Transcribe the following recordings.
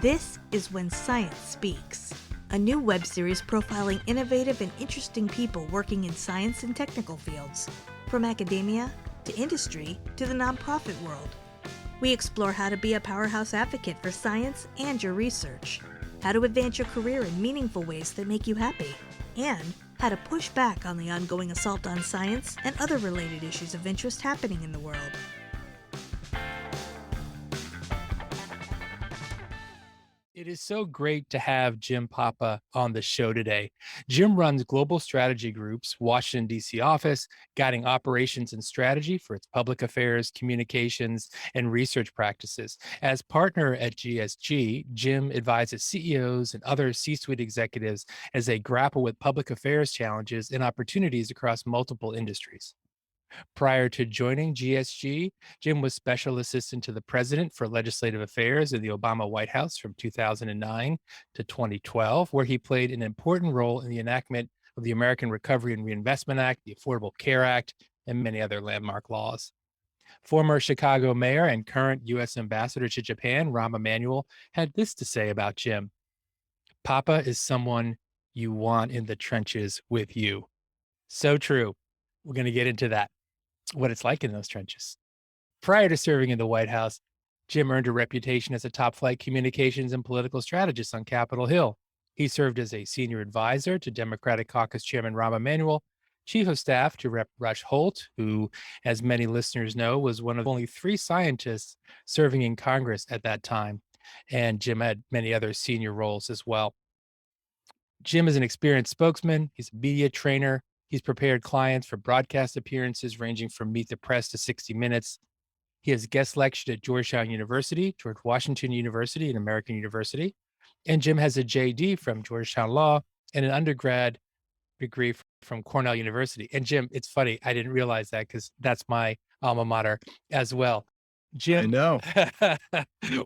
This is When Science Speaks, a new web series profiling innovative and interesting people working in science and technical fields, from academia to industry to the nonprofit world. We explore how to be a powerhouse advocate for science and your research, how to advance your career in meaningful ways that make you happy, and how to push back on the ongoing assault on science and other related issues of interest happening in the world. It is so great to have Jim Papa on the show today. Jim runs Global Strategy Group's Washington, D.C. office, guiding operations and strategy for its public affairs, communications, and research practices. As partner at GSG, Jim advises CEOs and other C-suite executives as they grapple with public affairs challenges and opportunities across multiple industries. Prior to joining GSG, Jim was Special Assistant to the President for Legislative Affairs in the Obama White House from 2009 to 2012, where he played an important role in the enactment of the American Recovery and Reinvestment Act, the Affordable Care Act, and many other landmark laws. Former Chicago mayor and current U.S. Ambassador to Japan, Rahm Emanuel, had this to say about Jim. Papa is someone you want in the trenches with you. So true. We're going to get into that, what it's like in those trenches. Prior to serving in the White House, Jim earned a reputation as a top-flight communications and political strategist on Capitol Hill. He served as a senior advisor to Democratic Caucus Chairman Rahm Emanuel, chief of staff to Rep. Rush Holt, who, as many listeners know, was one of only 3 scientists serving in Congress at that time. And Jim had many other senior roles as well. Jim is an experienced spokesman. He's a media trainer. He's prepared clients for broadcast appearances ranging from Meet the Press to 60 Minutes. He has guest lectured at George Washington University, and American University. And Jim has a JD from Georgetown Law and an undergrad degree from Cornell University. And Jim, it's funny, I didn't realize that because that's my alma mater as well. Jim, I know.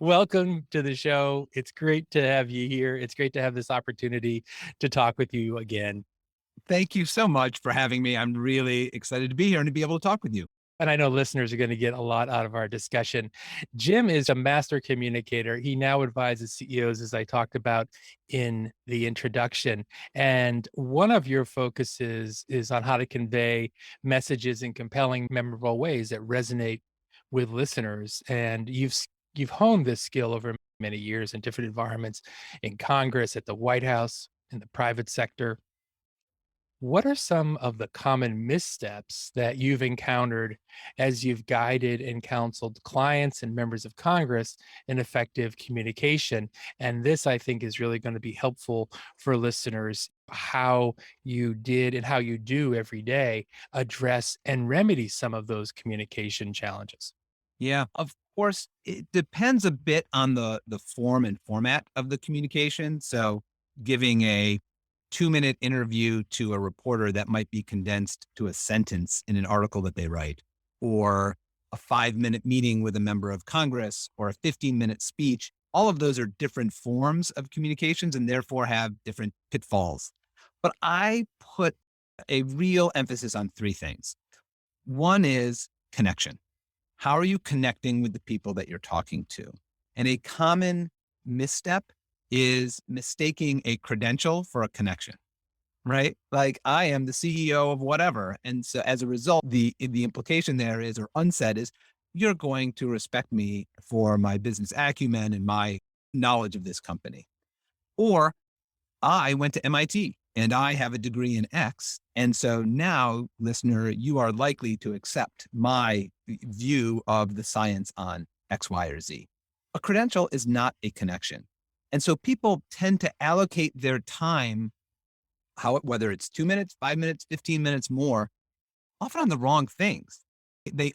welcome to the show. It's great to have you here. It's great to have this opportunity to talk with you again. Thank you so much for having me. I'm really excited to be here and to be able to talk with you. And I know listeners are going to get a lot out of our discussion. Jim is a master communicator. He now advises CEOs, as I talked about in the introduction. And one of your focuses is on how to convey messages in compelling, memorable ways that resonate with listeners. And you've honed this skill over many years in different environments, in Congress, at the White House, in the private sector. What are some of the common missteps that you've encountered as you've guided and counseled clients and members of Congress in effective communication? And this, I think, is really going to be helpful for listeners, how you did and how you do every day address and remedy some of those communication challenges. Yeah, of course, it depends a bit on the form and format of the communication. So giving a 2-minute interview to a reporter that might be condensed to a sentence in an article that they write, or a 5-minute meeting with a member of Congress, or a 15-minute speech. All of those are different forms of communications and therefore have different pitfalls. But I put a real emphasis on 3 things. One is connection. How are you connecting with the people that you're talking to? And a common misstep is mistaking a credential for a connection, right? Like, I am the CEO of whatever. And so as a result, the implication there is, or unsaid is, you're going to respect me for my business acumen and my knowledge of this company. Or I went to MIT and I have a degree in X. And so now, listener, you are likely to accept my view of the science on X, Y, or Z. A credential is not a connection. And so people tend to allocate their time, whether it's 2 minutes, 5 minutes, 15 minutes more, often on the wrong things. They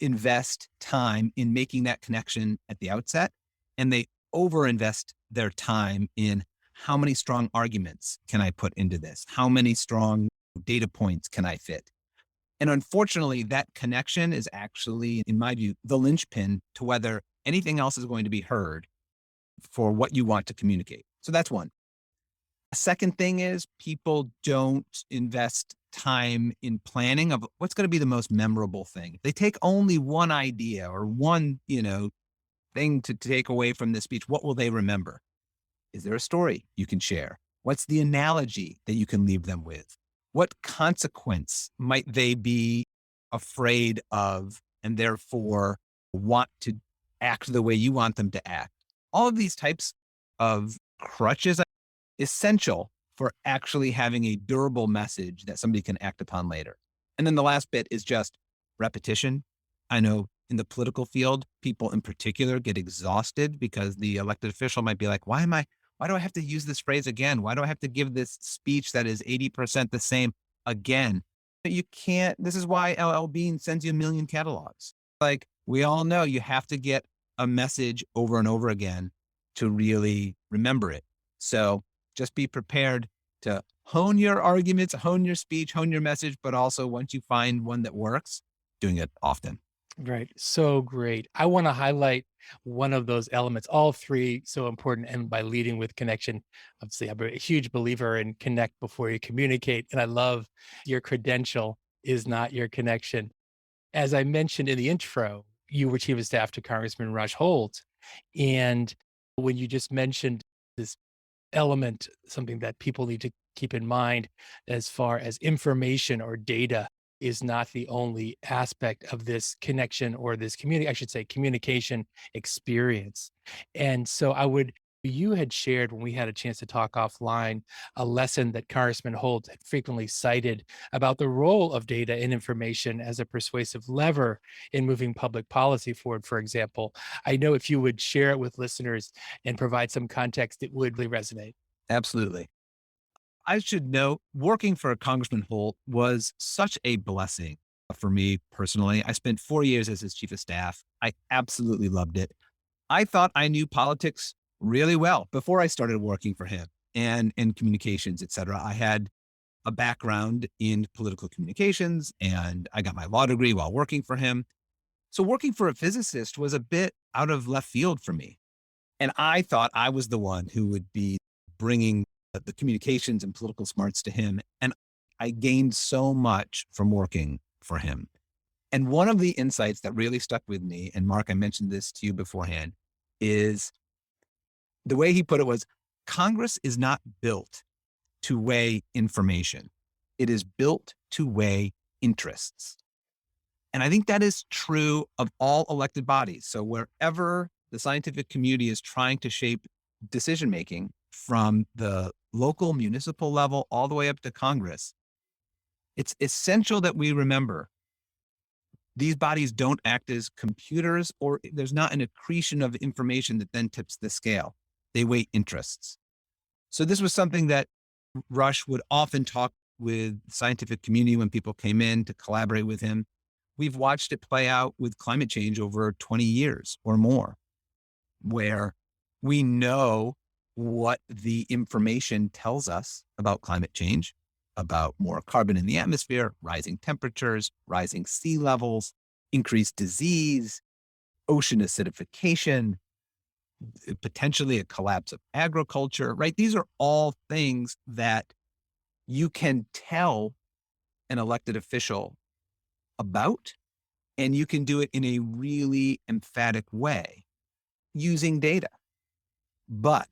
invest time in making that connection at the outset, and they overinvest their time in how many strong arguments can I put into this? How many strong data points can I fit? And unfortunately, that connection is actually, in my view, the linchpin to whether anything else is going to be heard for what you want to communicate. So that's one. A second thing is, people don't invest time in planning of what's going to be the most memorable thing. They take only one idea or one, thing to take away from this speech? What will they remember? Is there a story you can share? What's the analogy that you can leave them with? What consequence might they be afraid of and therefore want to act the way you want them to act? All of these types of crutches are essential for actually having a durable message that somebody can act upon later. And then the last bit is just repetition. I know in the political field, people in particular get exhausted because the elected official might be like, why do I have to use this phrase again? Why do I have to give this speech that is 80% the same again? But you can't, this is why LL Bean sends you a million catalogs. Like we all know you have to get a message over and over again to really remember it. So just be prepared to hone your arguments, hone your speech, hone your message, but also once you find one that works, doing it often. Right. So great. I want to highlight one of those elements, all three so important. And by leading with connection, obviously, I'm a huge believer in connect before you communicate. And I love your credential is not your connection. As I mentioned in the intro, you were chief of staff to Congressman Rush Holt. And when you just mentioned this element, something that people need to keep in mind as far as information or data is not the only aspect of this connection or this I should say communication experience. And so you had shared when we had a chance to talk offline, a lesson that Congressman Holt had frequently cited about the role of data and information as a persuasive lever in moving public policy forward, for example. I know if you would share it with listeners and provide some context, it would really resonate. Absolutely. I should note, working for Congressman Holt was such a blessing for me personally. I spent 4 years as his chief of staff. I absolutely loved it. I thought I knew politics really well before I started working for him and in communications, et cetera. I had a background in political communications and I got my law degree while working for him. So working for a physicist was a bit out of left field for me. And I thought I was the one who would be bringing the communications and political smarts to him. And I gained so much from working for him. And one of the insights that really stuck with me, and Mark, I mentioned this to you beforehand, is the way he put it was Congress is not built to weigh information. It is built to weigh interests. And I think that is true of all elected bodies. So wherever the scientific community is trying to shape decision-making from the local municipal level all the way up to Congress, it's essential that we remember these bodies don't act as computers, or there's not an accretion of information that then tips the scale. They weigh interests. So this was something that Rush would often talk with the scientific community when people came in to collaborate with him. We've watched it play out with climate change over 20 years or more, where we know what the information tells us about climate change, about more carbon in the atmosphere, rising temperatures, rising sea levels, increased disease, ocean acidification, potentially a collapse of agriculture, right? These are all things that you can tell an elected official about, and you can do it in a really emphatic way using data. But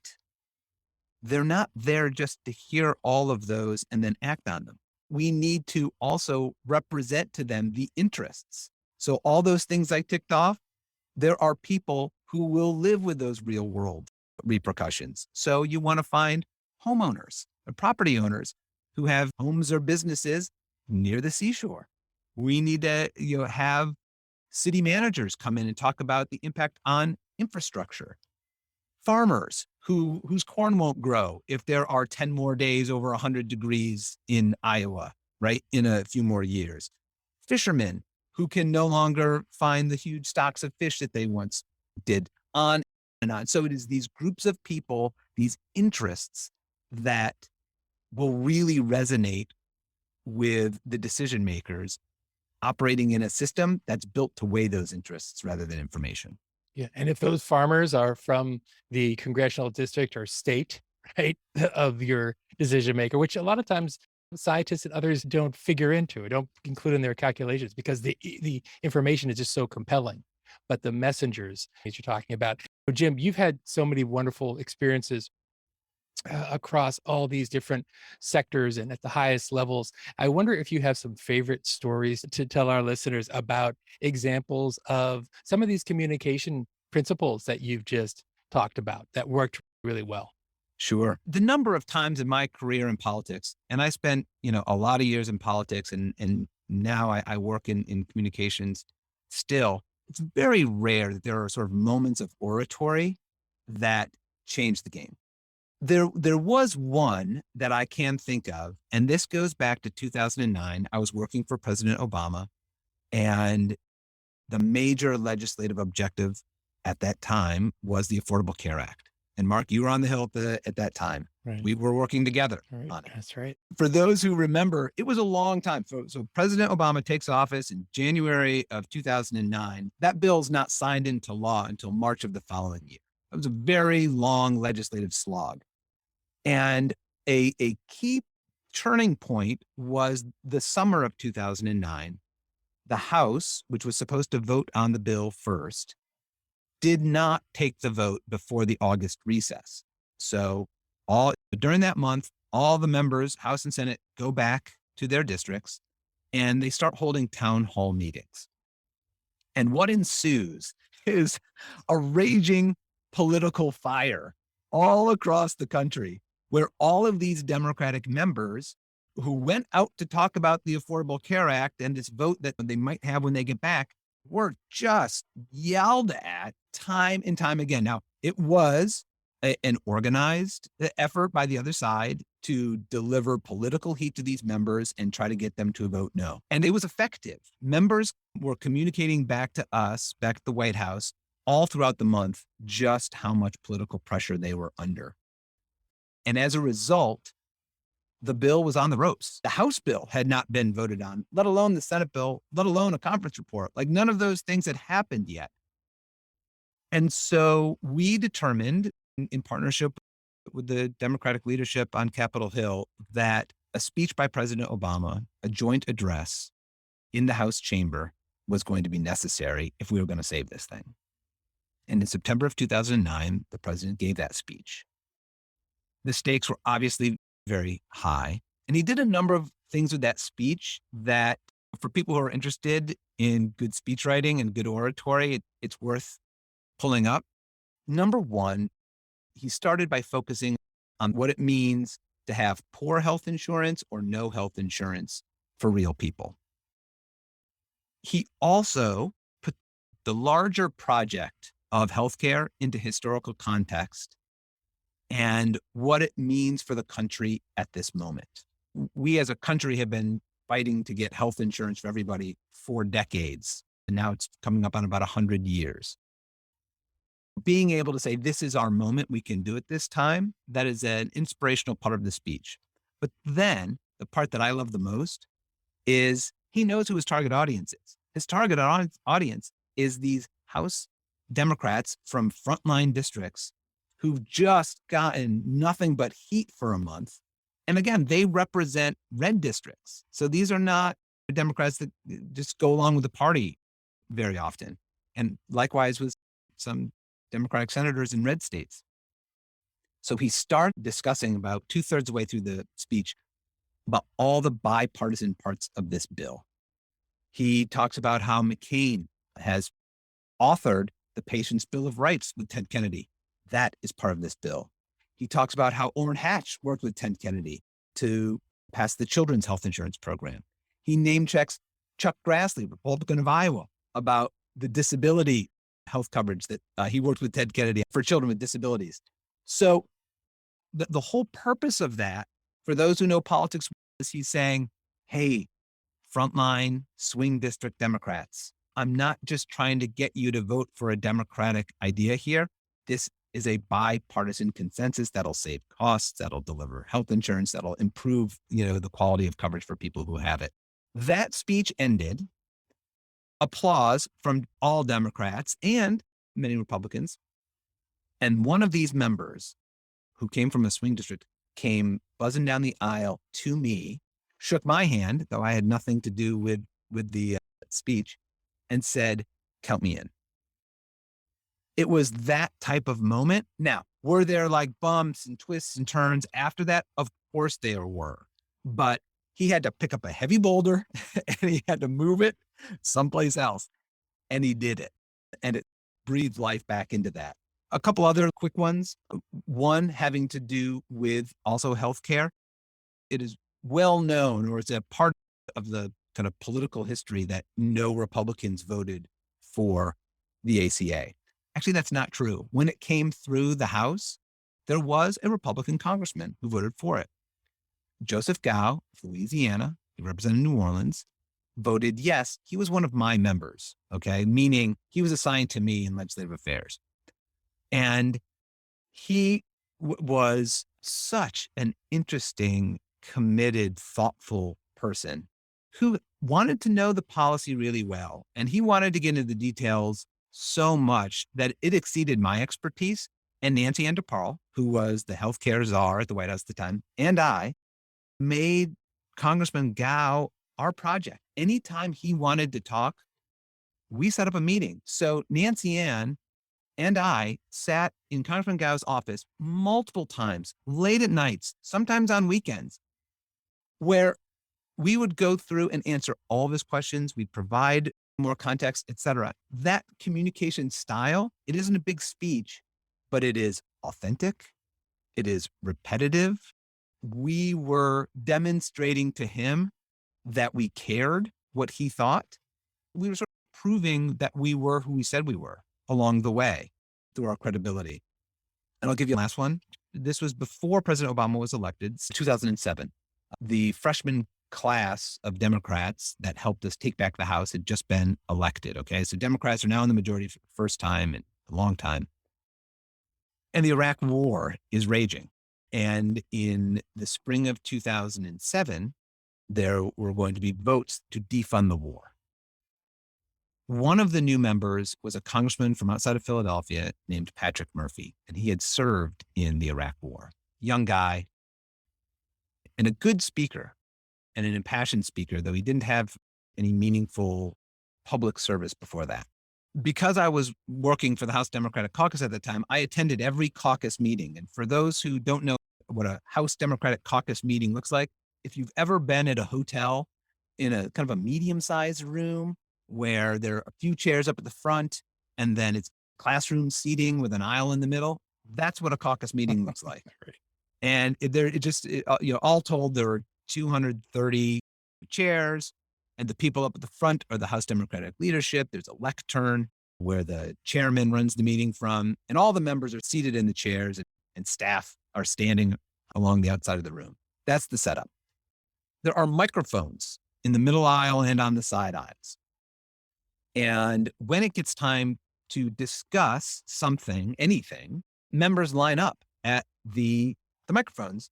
they're not there just to hear all of those and then act on them. We need to also represent to them the interests. So all those things I ticked off, there are people who will live with those real world repercussions. So you want to find homeowners or property owners who have homes or businesses near the seashore. We need to have city managers come in and talk about the impact on infrastructure. Farmers whose corn won't grow if there are 10 more days over 100 degrees in Iowa, right, in a few more years. Fishermen who can no longer find the huge stocks of fish that they once did, on and on. So it is these groups of people, these interests that will really resonate with the decision makers operating in a system that's built to weigh those interests rather than information. Yeah. And if those farmers are from the congressional district or state, right, of your decision maker, which a lot of times scientists and others don't figure into, don't include in their calculations because the information is just so compelling. but the messengers that you're talking about. Jim, you've had so many wonderful experiences across all these different sectors and at the highest levels. I wonder if you have some favorite stories to tell our listeners about examples of some of these communication principles that you've just talked about that worked really well. Sure. The number of times in my career in politics, and I spent, a lot of years in politics and now I work in communications still, it's very rare that there are sort of moments of oratory that change the game. There was one that I can think of, and this goes back to 2009. I was working for President Obama, and the major legislative objective at that time was the Affordable Care Act. And Mark, you were on the Hill at that time. Right. We were working together Right. on it. That's right. For those who remember, it was a long time. So President Obama takes office in January of 2009. That bill's not signed into law until March of the following year. It was a very long legislative slog. And a key turning point was the summer of 2009. The House, which was supposed to vote on the bill first, did not take the vote before the August recess. So during that month, all the members, House and Senate, go back to their districts and they start holding town hall meetings. And what ensues is a raging political fire all across the country, where all of these Democratic members who went out to talk about the Affordable Care Act and this vote that they might have when they get back were just yelled at time and time again. Now, it was an organized effort by the other side to deliver political heat to these members and try to get them to vote no. And it was effective. Members were communicating back to us, back at the White House, all throughout the month, just how much political pressure they were under. And as a result, the bill was on the ropes. The House bill had not been voted on, let alone the Senate bill, let alone a conference report. Like none of those things had happened yet. And so we determined in partnership with the Democratic leadership on Capitol Hill that a speech by President Obama, a joint address in the House chamber was going to be necessary if we were going to save this thing. And in September of 2009, the president gave that speech. The stakes were obviously very high. And he did a number of things with that speech that for people who are interested in good speech writing and good oratory, it's worth pulling up. Number one, he started by focusing on what it means to have poor health insurance or no health insurance for real people. He also put the larger project of healthcare into historical context and what it means for the country at this moment. We as a country have been fighting to get health insurance for everybody for decades, and now it's coming up on about 100 years. Being able to say, this is our moment, we can do it this time, that is an inspirational part of the speech. But then the part that I love the most is he knows who his target audience is. His target audience is these House Democrats from frontline districts who've just gotten nothing but heat for a month. And again, they represent red districts. So these are not Democrats that just go along with the party very often. And likewise with some Democratic senators in red states. So he started discussing about 2/3 of the way through the speech about all the bipartisan parts of this bill. He talks about how McCain has authored the Patient's Bill of Rights with Ted Kennedy. That is part of this bill. He talks about how Orrin Hatch worked with Ted Kennedy to pass the Children's Health Insurance Program. He name checks Chuck Grassley, Republican of Iowa, about the disability health coverage that he worked with Ted Kennedy for children with disabilities. So the whole purpose of that, for those who know politics, is he's saying, hey, frontline swing district Democrats, I'm not just trying to get you to vote for a Democratic idea here. This is a bipartisan consensus that'll save costs, that'll deliver health insurance, that'll improve, the quality of coverage for people who have it. That speech ended. Applause from all Democrats and many Republicans. And one of these members who came from a swing district came buzzing down the aisle to me, shook my hand, though I had nothing to do with the speech, and said, count me in. It was that type of moment. Now, were there like bumps and twists and turns after that? Of course there were. But he had to pick up a heavy boulder and he had to move it someplace else. And he did it. And it breathed life back into that. A couple other quick ones. One having to do with also healthcare. It is well known, or it's a part of the kind of political history, that no Republicans voted for the ACA. Actually, that's not true. When it came through the House, there was a Republican congressman who voted for it. Joseph Gow of Louisiana, he represented New Orleans, voted yes. He was one of my members, okay? Meaning he was assigned to me in legislative affairs. And he was such an interesting, committed, thoughtful person who wanted to know the policy really well. And he wanted to get into the details so much that it exceeded my expertise. And Nancy Ann-DeParle, who was the healthcare czar at the White House at the time, and I made Congressman Gow our project. Anytime he wanted to talk, we set up a meeting. So Nancy Ann and I sat in Congressman Gow's office multiple times, late at nights, sometimes on weekends, where we would go through and answer all of his questions. We'd provide more context, et cetera. That communication style, it isn't a big speech, but it is authentic. It is repetitive. We were demonstrating to him that we cared what he thought. We were sort of proving that we were who we said we were along the way through our credibility. And I'll give you the last one. This was before President Obama was elected, 2007. The freshman class of Democrats that helped us take back the House had just been elected. Okay. So Democrats are now in the majority for the first time in a long time. And the Iraq War is raging. And in the spring of 2007, there were going to be votes to defund the war. One of the new members was a congressman from outside of Philadelphia named Patrick Murphy, and he had served in the Iraq War. Young guy and a good speaker and an impassioned speaker, though he didn't have any meaningful public service before that. Because I was working for the House Democratic Caucus at the time, I attended every caucus meeting. And for those who don't know what a House Democratic Caucus meeting looks like, if you've ever been at a hotel in a kind of a medium-sized room where there are a few chairs up at the front and then it's classroom seating with an aisle in the middle, that's what a caucus meeting looks like. And all told, there were 230 chairs, and the people up at the front are the House Democratic leadership. There's a lectern where the chairman runs the meeting from, and all the members are seated in the chairs and staff are standing along the outside of the room. That's the setup. There are microphones in the middle aisle and on the side aisles. And when it gets time to discuss something, anything, members line up at the microphones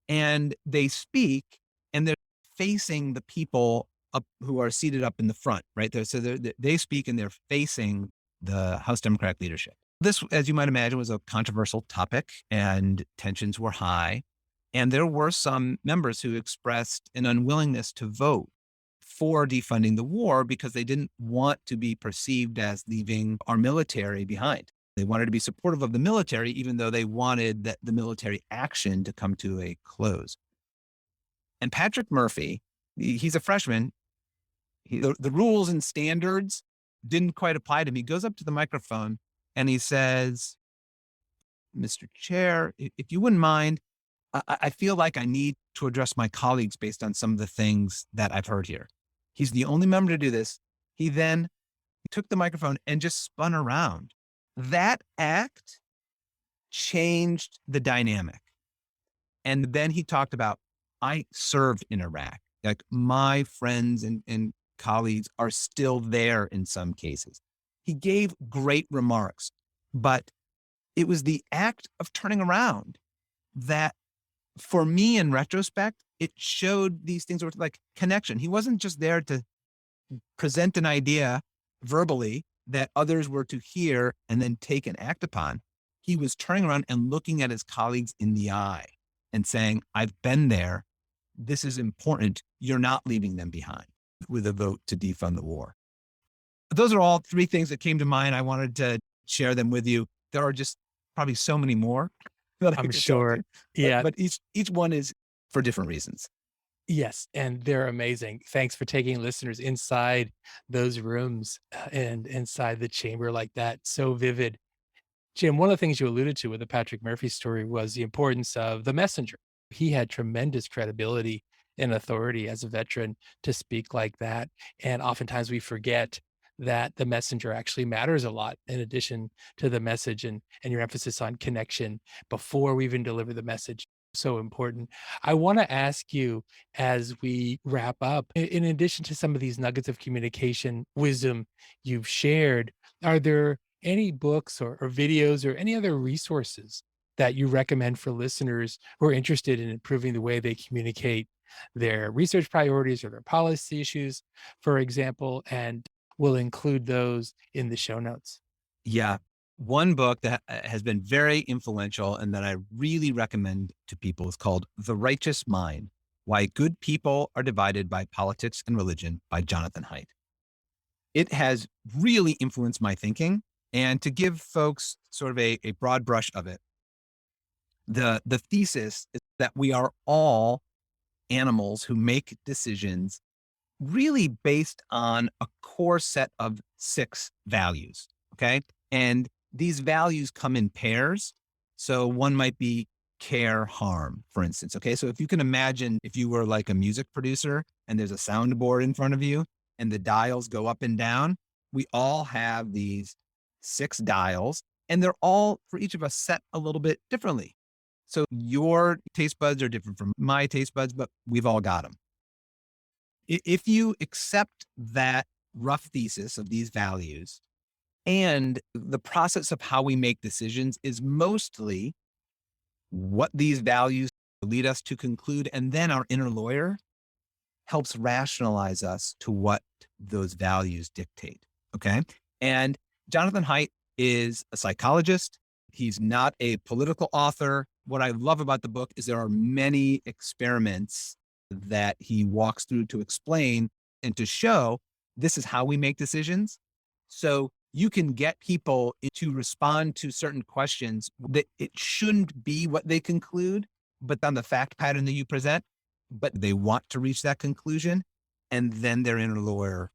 and they speak, and they're facing the people up who are seated up in the front, right? So they speak and they're facing the House Democratic leadership. This, as you might imagine, was a controversial topic and tensions were high. And there were some members who expressed an unwillingness to vote for defunding the war because they didn't want to be perceived as leaving our military behind. They wanted to be supportive of the military, even though they wanted the military action to come to a close. And Patrick Murphy, he's a freshman. The rules and standards didn't quite apply to him. He goes up to the microphone and he says, "Mr. Chair, if you wouldn't mind, I feel like I need to address my colleagues based on some of the things that I've heard here." He's the only member to do this. He then took the microphone and just spun around. That act changed the dynamic. And then he talked about, I served in Iraq. Like my friends and colleagues are still there in some cases. He gave great remarks, but it was the act of turning around that, for me, in retrospect, it showed these things were like connection. He wasn't just there to present an idea verbally that others were to hear and then take and act upon. He was turning around and looking at his colleagues in the eye and saying, I've been there. This is important. You're not leaving them behind, with a vote to defund the war. Those are all three things that came to mind. I wanted to share them with you. There are just probably so many more that I I'm could tell sure. you. Yeah. But each one is for different reasons. Yes, and they're amazing. Thanks for taking listeners inside those rooms and inside the chamber like that. So vivid. Jim, one of the things you alluded to with the Patrick Murphy story was the importance of the messenger. He had tremendous credibility and authority as a veteran to speak like that. And oftentimes we forget that the messenger actually matters a lot in addition to the message and your emphasis on connection before we even deliver the message. So important. I want to ask you as we wrap up, in addition to some of these nuggets of communication wisdom you've shared, are there any books or videos or any other resources that you recommend for listeners who are interested in improving the way they communicate their research priorities or their policy issues, for example, and we'll include those in the show notes. Yeah. One book that has been very influential and that I really recommend to people is called The Righteous Mind: Why Good People Are Divided by Politics and Religion by Jonathan Haidt. It has really influenced my thinking. And to give folks sort of a broad brush of it, the thesis is that we are all animals who make decisions really based on a core set of 6 values. Okay. And these values come in pairs. So one might be care, harm, for instance. Okay. So if you can imagine if you were like a music producer and there's a soundboard in front of you and the dials go up and down, we all have these 6 dials and they're all for each of us set a little bit differently. So your taste buds are different from my taste buds, but we've all got them. If you accept that rough thesis of these values and the process of how we make decisions is mostly what these values lead us to conclude, and then our inner lawyer helps rationalize us to what those values dictate. Okay. And Jonathan Haidt is a psychologist. He's not a political author. What I love about the book is there are many experiments that he walks through to explain and to show this is how we make decisions. So you can get people to respond to certain questions that it shouldn't be what they conclude, but on the fact pattern that you present, but they want to reach that conclusion. And then their inner lawyer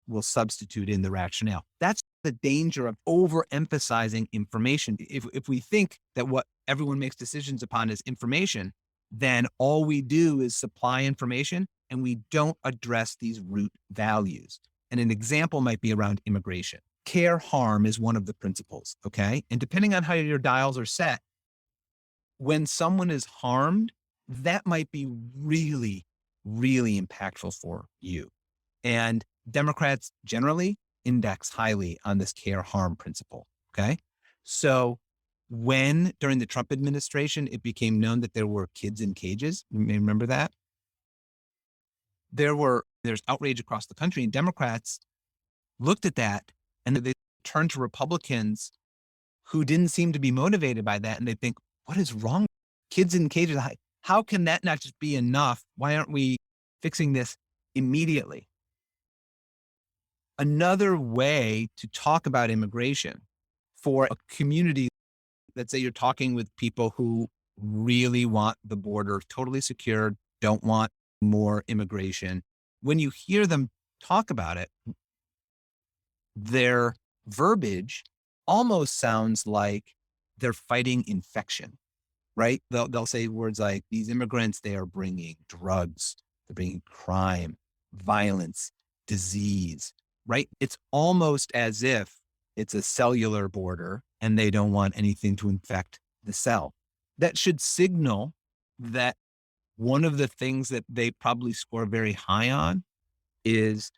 will substitute in the rationale. That's the danger of overemphasizing information. If we think that what everyone makes decisions upon is information, then all we do is supply information and we don't address these root values. And an example might be around immigration. Care, harm is one of the principles, okay? And depending on how your dials are set, when someone is harmed, that might be really, really impactful for you. And Democrats generally index highly on this care harm principle. Okay. So when during the Trump administration, it became known that there were kids in cages, you may remember that. There's outrage across the country, and Democrats looked at that and they turned to Republicans who didn't seem to be motivated by that. And they think, what is wrong? Kids in cages. How can that not just be enough? Why aren't we fixing this immediately? Another way to talk about immigration for a community, let's say you're talking with people who really want the border totally secured, don't want more immigration. When you hear them talk about it, their verbiage almost sounds like they're fighting infection, right? They'll say words like, these immigrants, they are bringing drugs, they're bringing crime, violence, disease, right? It's almost as if it's a cellular border and they don't want anything to infect the cell. That should signal that one of the things that they probably score very high on is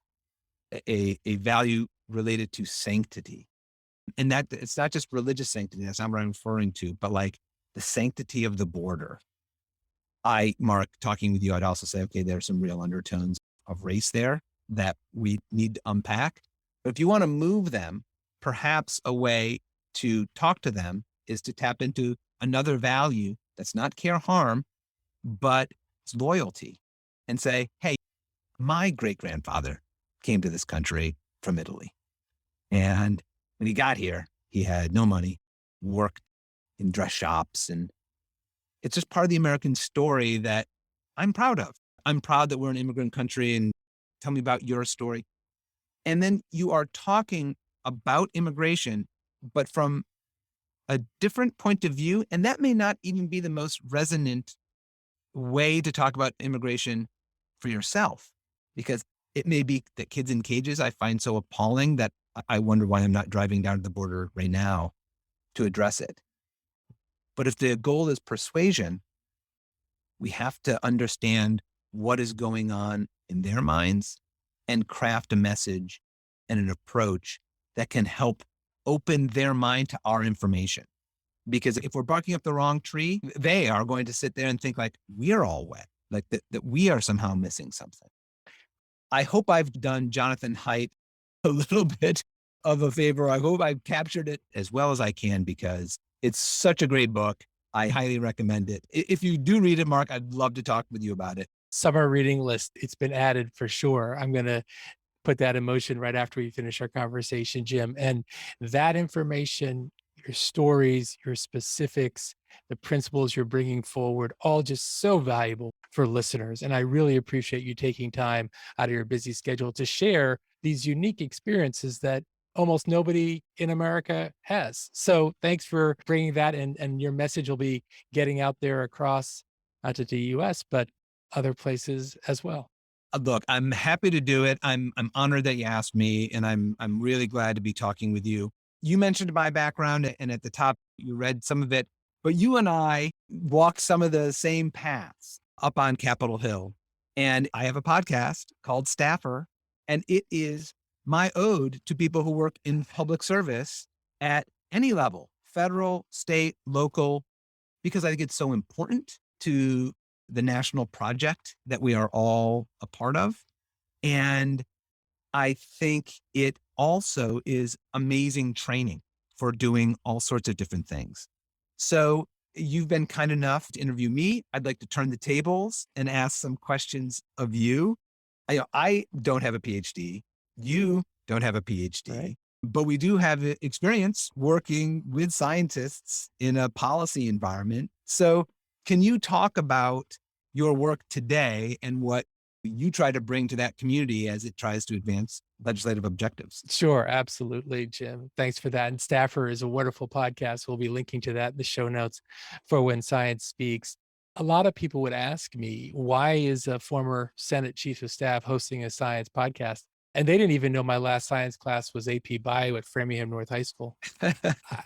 a value related to sanctity. And that it's not just religious sanctity, that's not what I'm referring to, but like the sanctity of the border. Mark, talking with you, I'd also say, okay, there's some real undertones of race there that we need to unpack. But if you want to move them, perhaps a way to talk to them is to tap into another value that's not care harm, but it's loyalty, and say, hey, my great-grandfather came to this country from Italy. And when he got here, He had no money, worked in dress shops. And it's just part of the American story that I'm proud of. I'm proud that we're an immigrant country, and tell me about your story. And then you are talking about immigration, but from a different point of view. And that may not even be the most resonant way to talk about immigration for yourself, because it may be that kids in cages I find so appalling that I wonder why I'm not driving down to the border right now to address it. But if the goal is persuasion, we have to understand what is going on in their minds and craft a message and an approach that can help open their mind to our information. Because if we're barking up the wrong tree, they are going to sit there and think like we're all wet, like that we are somehow missing something. I hope I've done Jonathan Haidt a little bit of a favor. I hope I've captured it as well as I can, because it's such a great book. I highly recommend it. If you do read it, Mark, I'd love to talk with you about it. Summer reading list, it's been added for sure. I'm going to put that in motion right after we finish our conversation, Jim. And that information, your stories, your specifics, the principles you're bringing forward, all just so valuable for listeners. And I really appreciate you taking time out of your busy schedule to share these unique experiences that almost nobody in America has. So thanks for bringing that, and your message will be getting out there across not just the US, but other places as well. Look, I'm happy to do it. I'm honored that you asked me, and I'm really glad to be talking with you. You mentioned my background, and at the top you read some of it, but you and I walk some of the same paths up on Capitol Hill. And I have a podcast called Staffer, and it is my ode to people who work in public service at any level, federal, state, local, because I think it's so important to the national project that we are all a part of. And I think it also is amazing training for doing all sorts of different things. So you've been kind enough to interview me. I'd like to turn the tables and ask some questions of you. I don't have a PhD. You don't have a PhD. Right. But we do have experience working with scientists in a policy environment. So can you talk about your work today and what you try to bring to that community as it tries to advance legislative objectives? Sure, absolutely, Jim. Thanks for that. And Staffer is a wonderful podcast. We'll be linking to that in the show notes for When Science Speaks. A lot of people would ask me, why is a former Senate Chief of Staff hosting a science podcast? And they didn't even know my last science class was AP Bio at Framingham North High School.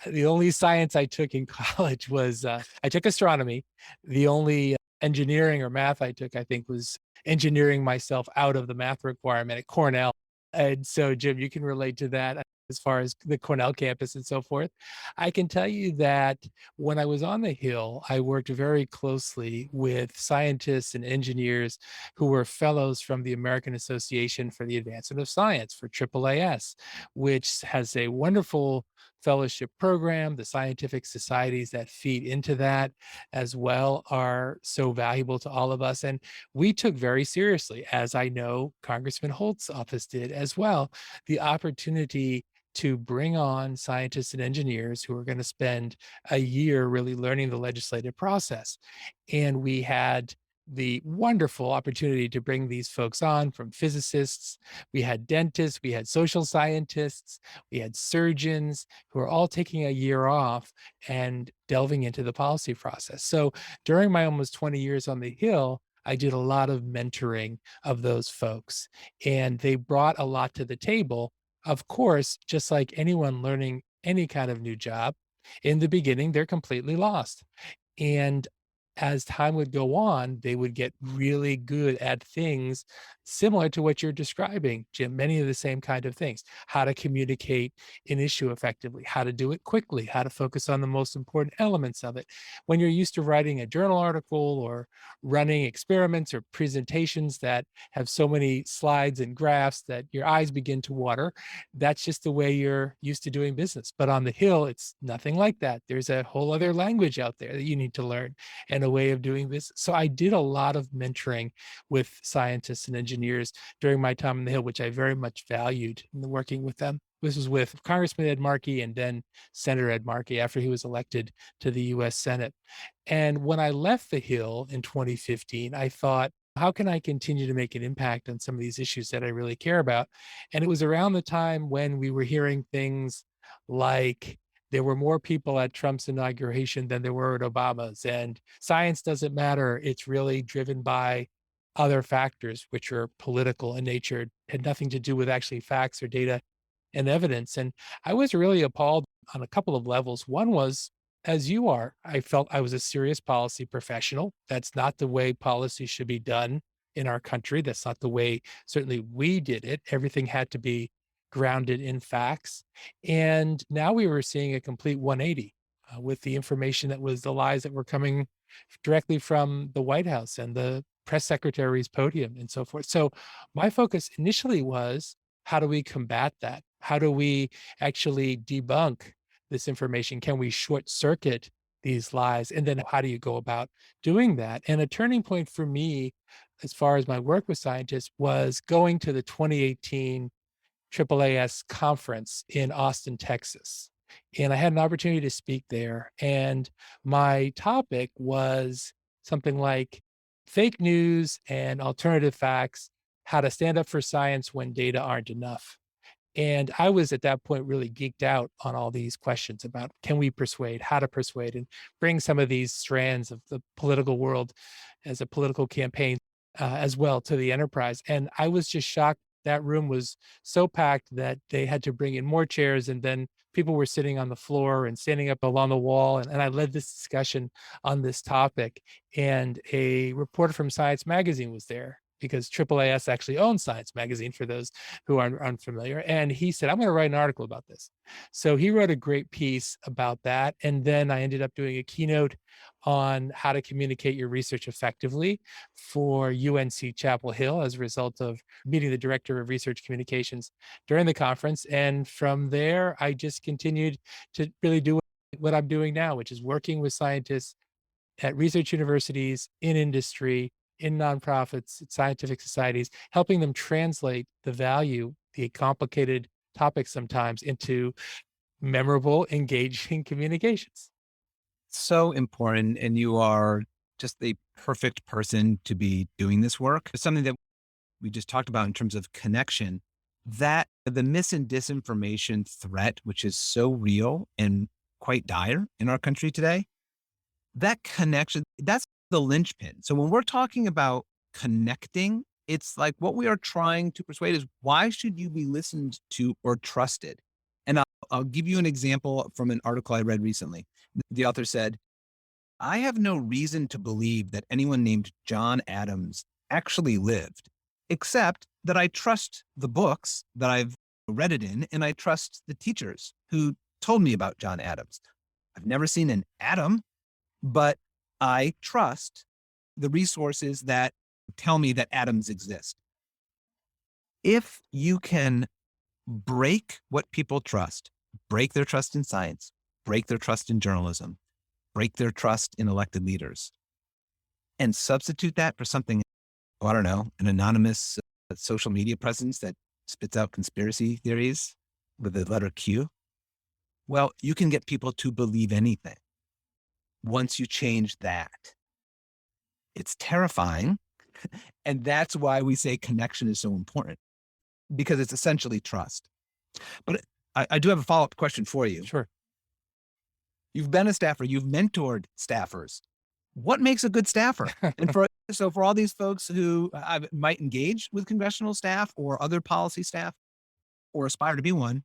The only science I took in college was, I took astronomy. The only engineering or math I took, I think, was engineering myself out of the math requirement at Cornell. And so, Jim, you can relate to that as far as the Cornell campus and so forth. I can tell you that when I was on the Hill, I worked very closely with scientists and engineers who were fellows from the American Association for the Advancement of Science, for AAAS, which has a wonderful fellowship program. The scientific societies that feed into that as well are so valuable to all of us. And we took very seriously, as I know Congressman Holt's office did as well, the opportunity to bring on scientists and engineers who are going to spend a year really learning the legislative process. And we had the wonderful opportunity to bring these folks on, from physicists, we had dentists, we had social scientists, we had surgeons who are all taking a year off and delving into the policy process. So during my almost 20 years on the Hill, I did a lot of mentoring of those folks, and they brought a lot to the table. Of course, just like anyone learning any kind of new job, in the beginning, they're completely lost. And as time would go on, they would get really good at things similar to what you're describing, Jim, many of the same kind of things: how to communicate an issue effectively, how to do it quickly, how to focus on the most important elements of it. When you're used to writing a journal article or running experiments or presentations that have so many slides and graphs that your eyes begin to water, that's just the way you're used to doing business. But on the Hill, it's nothing like that. There's a whole other language out there that you need to learn, and a way of doing this. So I did a lot of mentoring with scientists and engineers during my time on the Hill, which I very much valued in working with them. This was with Congressman Ed Markey and then Senator Ed Markey after he was elected to the U.S. Senate. And when I left the Hill in 2015, I thought, how can I continue to make an impact on some of these issues that I really care about? And it was around the time when we were hearing things like there were more people at Trump's inauguration than there were at Obama's, and science doesn't matter. It's really driven by other factors, which are political in nature, had nothing to do with actually facts or data and evidence. And I was really appalled on a couple of levels. One was, as you are, I felt I was a serious policy professional. That's not the way policy should be done in our country. That's not the way, certainly, we did it. Everything had to be grounded in facts. And now we were seeing a complete 180 with the information that was the lies that were coming directly from the White House and the press secretary's podium and so forth. So my focus initially was, how do we combat that? How do we actually debunk this information? Can we short circuit these lies? And then how do you go about doing that? And a turning point for me, as far as my work with scientists, was going to the 2018 AAAS conference in Austin, Texas. And I had an opportunity to speak there. And my topic was something like fake news and alternative facts, how to stand up for science when data aren't enough. And I was at that point really geeked out on all these questions about, can we persuade, how to persuade, and bring some of these strands of the political world as a political campaign as well to the enterprise. And I was just shocked. That room was so packed that they had to bring in more chairs, and then people were sitting on the floor and standing up along the wall. And I led this discussion on this topic. And a reporter from Science Magazine was there, because AAAS actually owns Science Magazine, for those who aren't unfamiliar. And he said, I'm going to write an article about this. So he wrote a great piece about that. And then I ended up doing a keynote on how to communicate your research effectively for UNC Chapel Hill as a result of meeting the director of research communications during the conference. And from there, I just continued to really do what I'm doing now, which is working with scientists at research universities, in industry, in nonprofits, scientific societies, helping them translate the value, the complicated topics sometimes, into memorable, engaging communications. So important. And you are just the perfect person to be doing this work. It's something that we just talked about in terms of connection, that the mis and disinformation threat, which is so real and quite dire in our country today, that connection, that's the linchpin. So when we're talking about connecting, it's like what we are trying to persuade is, why should you be listened to or trusted? And I'll give you an example from an article I read recently. The author said, I have no reason to believe that anyone named John Adams actually lived, except that I trust the books that I've read it in, and I trust the teachers who told me about John Adams. I've never seen an atom, but I trust the resources that tell me that atoms exist. If you can break what people trust, break their trust in science, break their trust in journalism, break their trust in elected leaders, and substitute that for something, I don't know, an anonymous social media presence that spits out conspiracy theories with the letter Q, well, you can get people to believe anything. Once you change that, it's terrifying. And that's why we say connection is so important, because it's essentially trust. But I do have a follow-up question for you. Sure. You've been a staffer, you've mentored staffers. What makes a good staffer? And for all these folks who might engage with congressional staff or other policy staff or aspire to be one,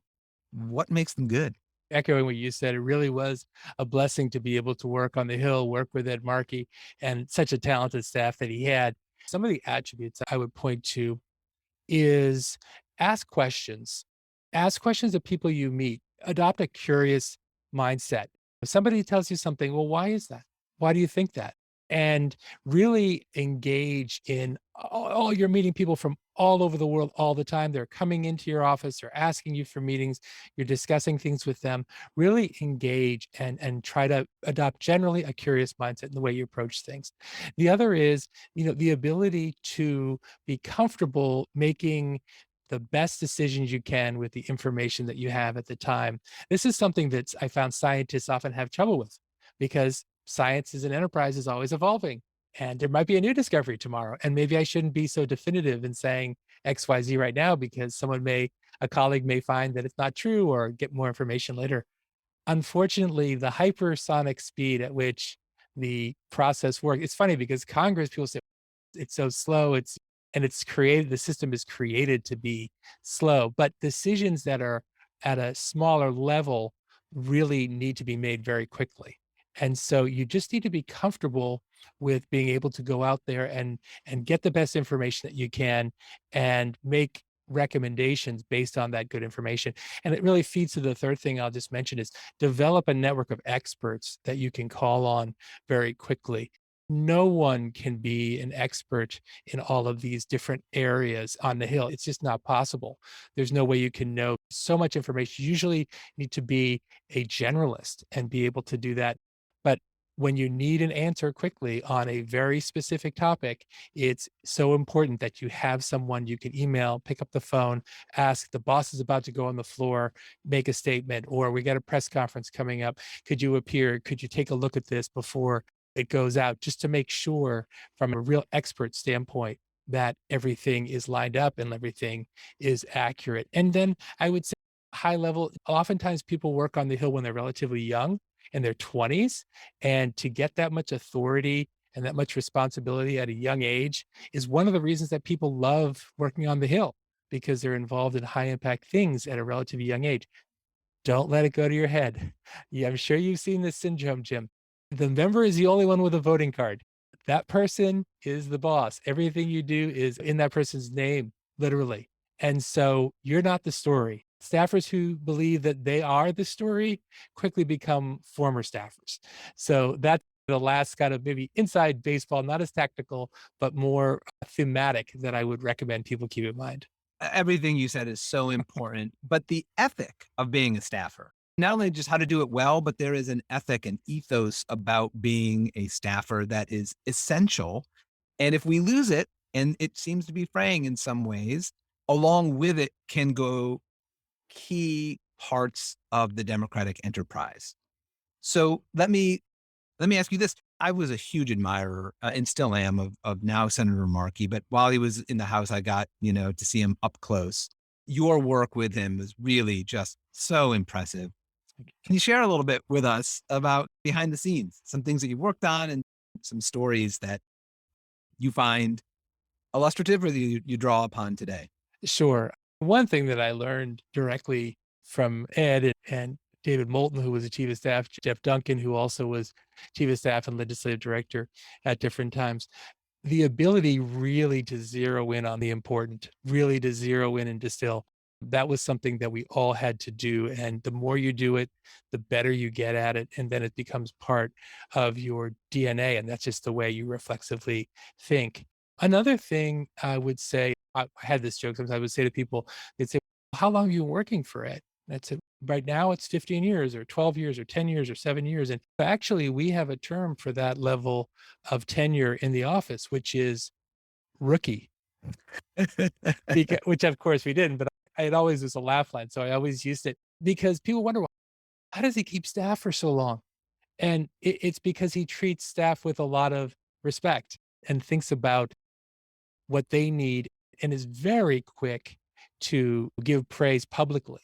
what makes them good? Echoing what you said, it really was a blessing to be able to work on the Hill, work with Ed Markey, and such a talented staff that he had. Some of the attributes I would point to is ask questions. Ask questions of people you meet. Adopt a curious mindset. If somebody tells you something, well, why is that? Why do you think that? And really engage in all, you're meeting people from all over the world all the time. They're coming into your office, they're asking you for meetings, you're discussing things with them. Really engage and try to adopt generally a curious mindset in the way you approach things. The other is, the ability to be comfortable making the best decisions you can with the information that you have at the time. This is something that I found scientists often have trouble with because science as an enterprise is always evolving. And there might be a new discovery tomorrow. And maybe I shouldn't be so definitive in saying XYZ right now because a colleague may find that it's not true or get more information later. Unfortunately, the hypersonic speed at which the process works, it's funny because Congress, people say it's so slow, the system is created to be slow, but decisions that are at a smaller level really need to be made very quickly. And so you just need to be comfortable with being able to go out there and get the best information that you can and make recommendations based on that good information. And it really feeds to the third thing I'll just mention is develop a network of experts that you can call on very quickly. No one can be an expert in all of these different areas on the Hill. It's just not possible. There's no way you can know so much information. You usually need to be a generalist and be able to do that. But when you need an answer quickly on a very specific topic, it's so important that you have someone you can email, pick up the phone, ask the boss is about to go on the floor, make a statement, or we got a press conference coming up. Could you appear? Could you take a look at this before it goes out, just to make sure from a real expert standpoint that everything is lined up and everything is accurate. And then I would say high level, oftentimes people work on the Hill when they're relatively young in their 20s. And to get that much authority and that much responsibility at a young age is one of the reasons that people love working on the Hill because they're involved in high impact things at a relatively young age. Don't let it go to your head. Yeah, I'm sure you've seen this syndrome, Jim. The member is the only one with a voting card. That person is the boss. Everything you do is in that person's name, literally. And so you're not the story. Staffers who believe that they are the story quickly become former staffers. So that's the last kind of maybe inside baseball, not as tactical, but more thematic that I would recommend people keep in mind. Everything you said is so important, but the ethic of being a staffer, not only just how to do it well, but there is an ethic and ethos about being a staffer that is essential. And if we lose it, and it seems to be fraying in some ways, along with it can go key parts of the democratic enterprise. So let me ask you this. I was a huge admirer and still am of now Senator Markey, but while he was in the House, I got, to see him up close. Your work with him was really just so impressive. Can you share a little bit with us about behind the scenes, some things that you've worked on and some stories that you find illustrative or that you draw upon today? Sure. One thing that I learned directly from Ed and David Moulton, who was the chief of staff, Jeff Duncan, who also was chief of staff and legislative director at different times, the ability really to zero in on the important, really to zero in and distill. That was something that we all had to do. And the more you do it, the better you get at it. And then it becomes part of your DNA. And that's just the way you reflexively think. Another thing I would say, I had this joke sometimes I would say to people, they'd say, how long are you working for it? And I'd say, right now it's 15 years or 12 years or 10 years or 7 years. And actually, we have a term for that level of tenure in the office, which is rookie, which of course we didn't, but it always was a laugh line. So I always used it because people wonder, well, how does he keep staff for so long? And it's because he treats staff with a lot of respect and thinks about what they need and is very quick to give praise publicly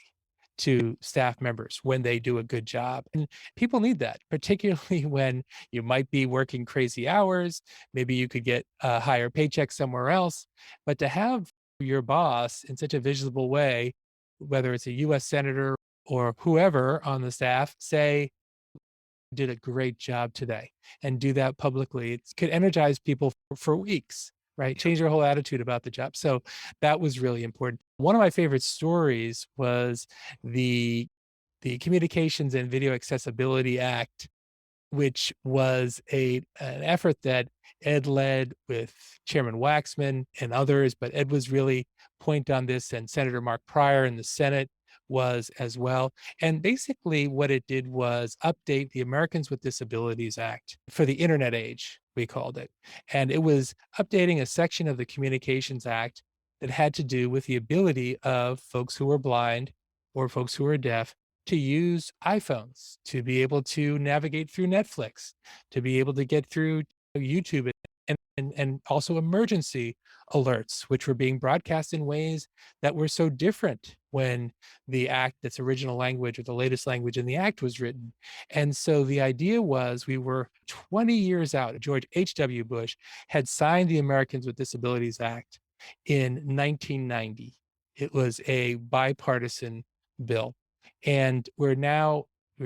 to staff members when they do a good job. And people need that, particularly when you might be working crazy hours. Maybe you could get a higher paycheck somewhere else. But to have your boss in such a visible way, whether it's a US senator or whoever on the staff, say, did a great job today and do that publicly. It could energize people for weeks, right? Change their whole attitude about the job. So that was really important. One of my favorite stories was the the Communications and Video Accessibility Act, which was an effort that Ed led with Chairman Waxman and others, but Ed was really point on this, and Senator Mark Pryor in the Senate was as well. And basically, what it did was update the Americans with Disabilities Act for the internet age, we called it. And it was updating a section of the Communications Act that had to do with the ability of folks who were blind or folks who were deaf to use iPhones, to be able to navigate through Netflix, to be able to get through YouTube and also emergency alerts, which were being broadcast in ways that were so different when the act, its original language or the latest language in the act was written. And so the idea was we were 20 years out. George H.W. Bush had signed the Americans with Disabilities Act in 1990. It was a bipartisan bill. And we're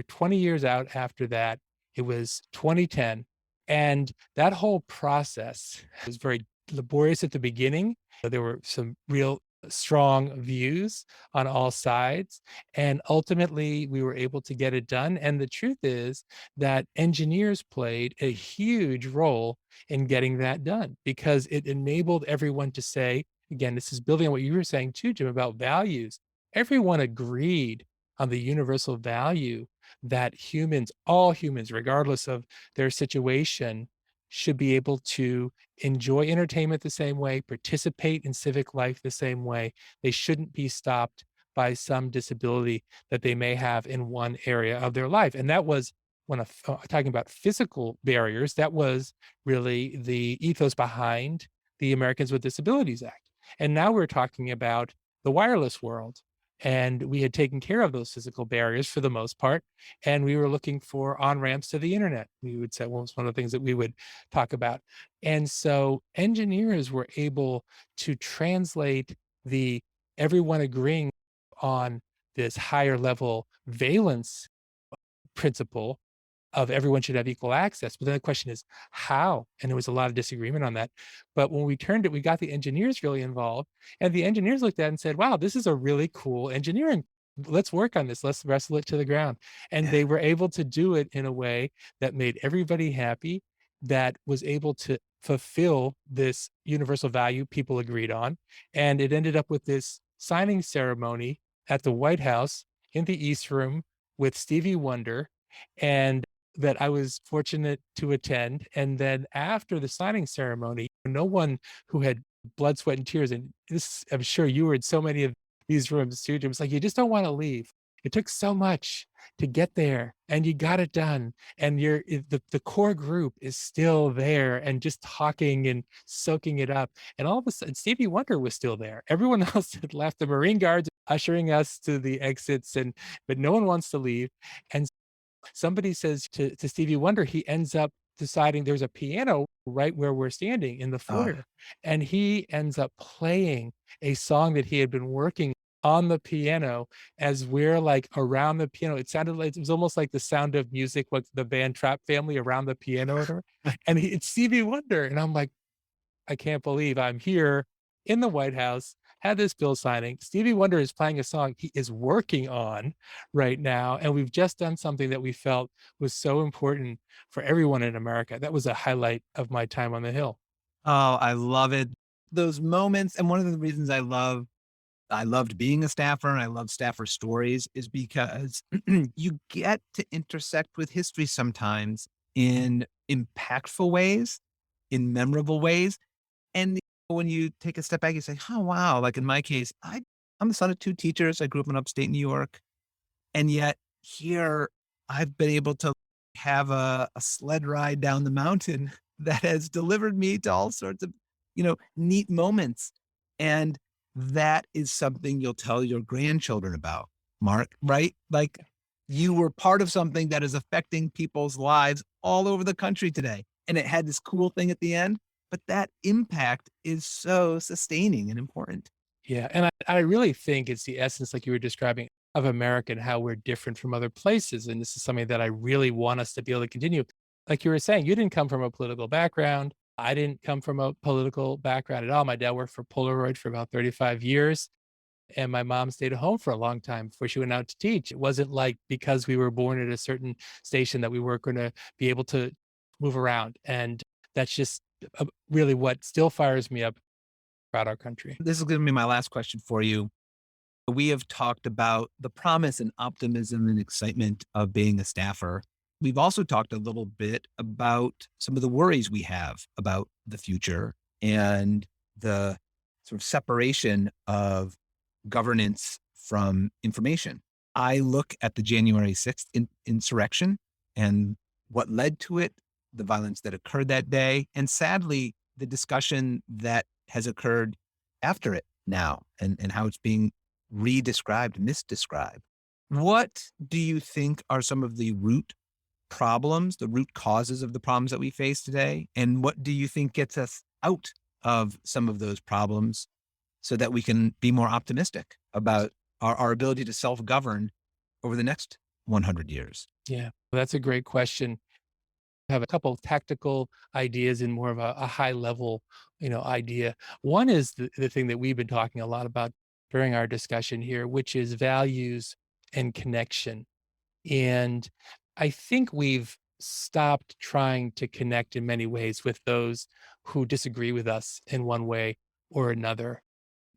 20 years out after that. It was 2010. And that whole process was very laborious at the beginning. There were some real strong views on all sides. And ultimately, we were able to get it done. And the truth is that engineers played a huge role in getting that done because it enabled everyone to say, again, this is building on what you were saying too, Jim, about values. Everyone agreed on the universal value that humans, all humans, regardless of their situation, should be able to enjoy entertainment the same way, participate in civic life the same way. They shouldn't be stopped by some disability that they may have in one area of their life. And that was when talking about physical barriers, that was really the ethos behind the Americans with Disabilities Act. And now we're talking about the wireless world. And we had taken care of those physical barriers for the most part. And we were looking for on-ramps to the internet. We would say, well, it's one of the things that we would talk about. And so engineers were able to translate the everyone agreeing on this higher level valence principle of everyone should have equal access. But then the question is how? And there was a lot of disagreement on that. But when we turned it, we got the engineers really involved. And the engineers looked at it and said, wow, this is a really cool engineering. Let's work on this. Let's wrestle it to the ground. And they were able to do it in a way that made everybody happy, that was able to fulfill this universal value people agreed on. And it ended up with this signing ceremony at the White House in the East Room with Stevie Wonder. And that I was fortunate to attend. And then after the signing ceremony, no one who had blood, sweat, and tears, and this, I'm sure you were in so many of these rooms too, Jim, it's like, you just don't want to leave. It took so much to get there and you got it done. And the core group is still there and just talking and soaking it up. And all of a sudden, Stevie Wonder was still there. Everyone else had left, the Marine Guards ushering us to the exits, but no one wants to leave. And somebody says to Stevie Wonder, he ends up deciding there's a piano right where we're standing in the foyer. And he ends up playing a song that he had been working on the piano as we're like around the piano. It sounded like it was almost like the Sound of Music with the band Trap Family around the piano. And it's Stevie Wonder. And I'm like, I can't believe I'm here in the White House, had this bill signing. Stevie Wonder is playing a song he is working on right now. And we've just done something that we felt was so important for everyone in America. That was a highlight of my time on the Hill. Oh, I love it. Those moments. And one of the reasons I loved being a staffer and I love staffer stories is because you get to intersect with history sometimes in impactful ways, in memorable ways. And when you take a step back, you say, oh, wow. Like in my case, I'm the son of two teachers. I grew up in upstate New York. And yet here I've been able to have a sled ride down the mountain that has delivered me to all sorts of, neat moments. And that is something you'll tell your grandchildren about, Mark, right? Like you were part of something that is affecting people's lives all over the country today. And it had this cool thing at the end, but that impact is so sustaining and important. Yeah. And I really think it's the essence, like you were describing, of America and how we're different from other places. And this is something that I really want us to be able to continue. Like you were saying, you didn't come from a political background. I didn't come from a political background at all. My dad worked for Polaroid for about 35 years. And my mom stayed at home for a long time before she went out to teach. It wasn't like because we were born at a certain station that we weren't going to be able to move around. And that's just really what still fires me up about our country. This is going to be my last question for you. We have talked about the promise and optimism and excitement of being a staffer. We've also talked a little bit about some of the worries we have about the future and the sort of separation of governance from information. I look at the January 6th insurrection and what led to it, the violence that occurred that day, and sadly, the discussion that has occurred after it now and how it's being re-described, misdescribed. What do you think are some of the root problems, the root causes of the problems that we face today? And what do you think gets us out of some of those problems so that we can be more optimistic about our ability to self-govern over the next 100 years? Yeah, that's a great question. I have a couple of tactical ideas and more of a high level, idea. One is the thing that we've been talking a lot about during our discussion here, which is values and connection. And I think we've stopped trying to connect in many ways with those who disagree with us in one way or another.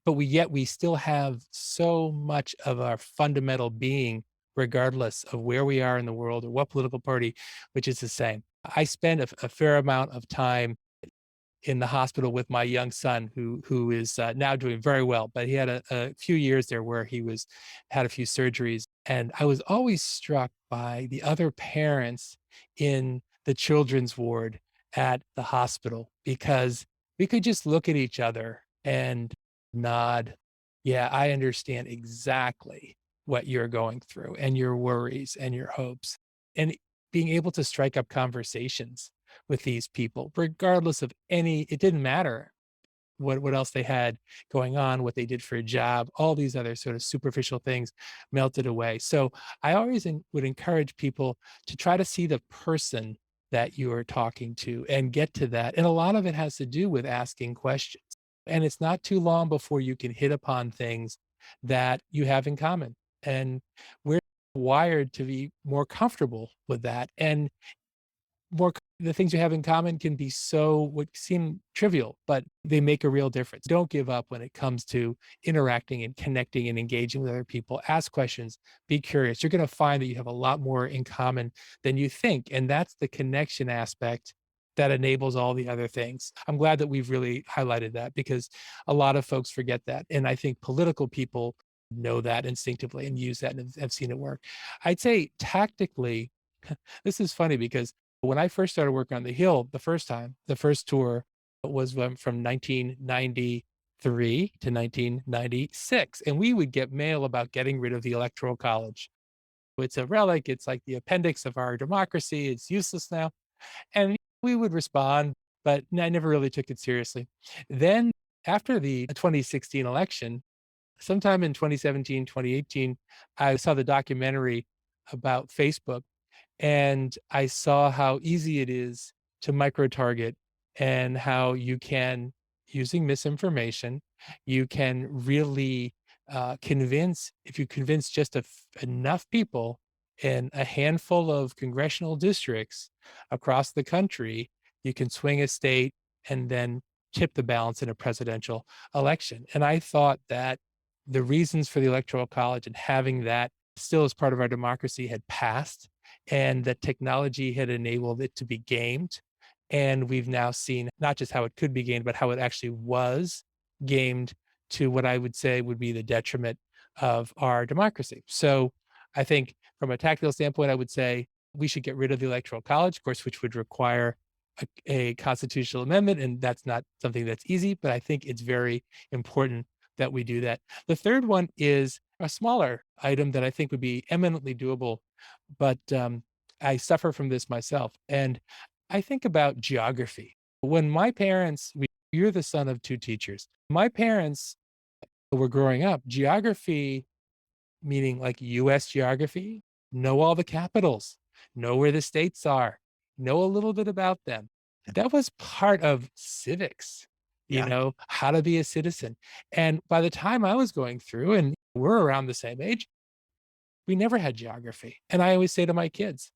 But we still have so much of our fundamental being, regardless of where we are in the world or what political party, which is the same. I spend a fair amount of time in the hospital with my young son who is now doing very well, but he had a few years there where he was had a few surgeries, and I was always struck by the other parents in the children's ward at the hospital because we could just look at each other and nod. Yeah, I understand exactly what you're going through and your worries and your hopes. And being able to strike up conversations with these people, regardless of it didn't matter what else they had going on, what they did for a job, all these other sort of superficial things melted away. So I always would encourage people to try to see the person that you are talking to and get to that. And a lot of it has to do with asking questions. And it's not too long before you can hit upon things that you have in common. And we're wired to be more comfortable with that. And the things you have in common can be so what seem trivial, but they make a real difference. Don't give up when it comes to interacting and connecting and engaging with other people. Ask questions, be curious. You're going to find that you have a lot more in common than you think. And that's the connection aspect that enables all the other things. I'm glad that we've really highlighted that because a lot of folks forget that. And I think political people know that instinctively and use that and have seen it work. I'd say tactically, this is funny because when I first started working on the Hill the first time, the first tour was from 1993 to 1996. And we would get mail about getting rid of the Electoral College. It's a relic, it's like the appendix of our democracy, it's useless now. And we would respond, but I never really took it seriously. Then after the 2016 election, sometime in 2017, 2018, I saw the documentary about Facebook and I saw how easy it is to micro target and how you can, using misinformation, you can really if you convince just enough people in a handful of congressional districts across the country, you can swing a state and then tip the balance in a presidential election. And I thought that the reasons for the Electoral College and having that still as part of our democracy had passed and that technology had enabled it to be gamed. And we've now seen not just how it could be gamed, but how it actually was gamed to what I would say would be the detriment of our democracy. So I think from a tactical standpoint, I would say we should get rid of the Electoral College, of course, which would require a constitutional amendment. And that's not something that's easy, but I think it's very important that we do that. The third one is a smaller item that I think would be eminently doable, but I suffer from this myself. And I think about geography. When my parents, you're the son of two teachers. My parents were growing up, geography, meaning like US geography, know all the capitals, know where the states are, know a little bit about them. That was part of civics, Yeah. how to be a citizen. And by the time I was going through, and we're around the same age, we never had geography. And I always say to my kids,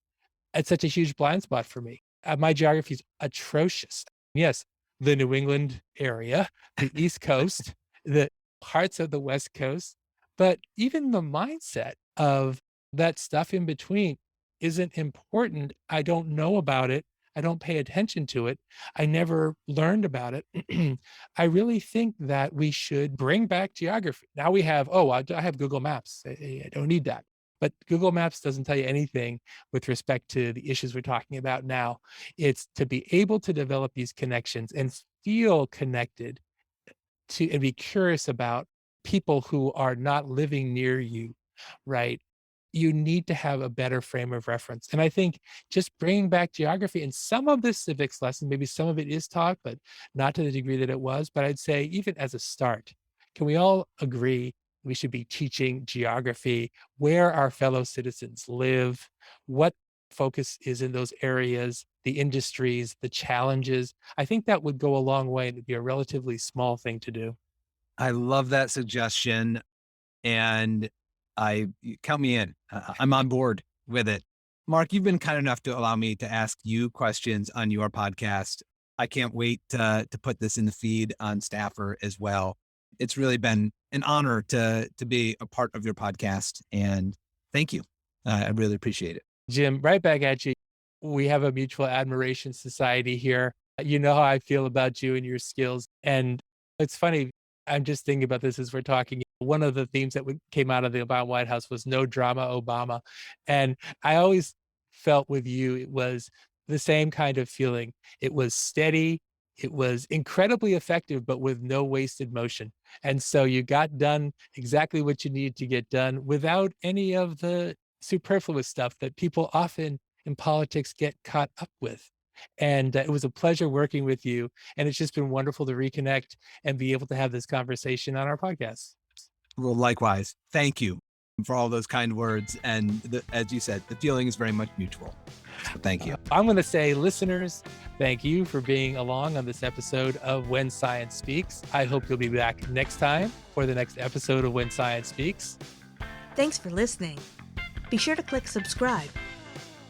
it's such a huge blind spot for me. My geography is atrocious. Yes, the New England area, the East Coast, the parts of the West Coast, but even the mindset of that stuff in between isn't important. I don't know about it. I don't pay attention to it. I never learned about it. I really think that we should bring back geography. Now we have, I have Google Maps. I don't need that. But Google Maps doesn't tell you anything with respect to the issues we're talking about now. It's to be able to develop these connections and feel connected to and be curious about people who are not living near you, right? You need to have a better frame of reference. And I think just bringing back geography and some of the civics lesson, maybe some of it is taught, but not to the degree that it was. But I'd say even as a start, can we all agree we should be teaching geography, where our fellow citizens live, what focus is in those areas, the industries, the challenges? I think that would go a long way and it'd be a relatively small thing to do. I love that suggestion. And count me in. I'm on board with it. Mark, you've been kind enough to allow me to ask you questions on your podcast. I can't wait to put this in the feed on Staffer as well. It's really been an honor to be a part of your podcast, and thank you. I really appreciate it. Jim, right back at you. We have a mutual admiration society here. You know how I feel about you and your skills. And it's funny, I'm just thinking about this as we're talking. One of the themes that came out of the Obama White House was no drama, Obama. And I always felt with you, it was the same kind of feeling. It was steady. It was incredibly effective, but with no wasted motion. And so you got done exactly what you needed to get done without any of the superfluous stuff that people often in politics get caught up with. And it was a pleasure working with you. And it's just been wonderful to reconnect and be able to have this conversation on our podcast. Well, likewise. Thank you for all those kind words. And as you said, the feeling is very much mutual. So thank you. I'm going to say, listeners, thank you for being along on this episode of When Science Speaks. I hope you'll be back next time for the next episode of When Science Speaks. Thanks for listening. Be sure to click subscribe.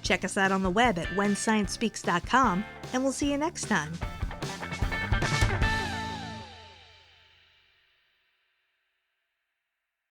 Check us out on the web at whensciencespeaks.com, and we'll see you next time.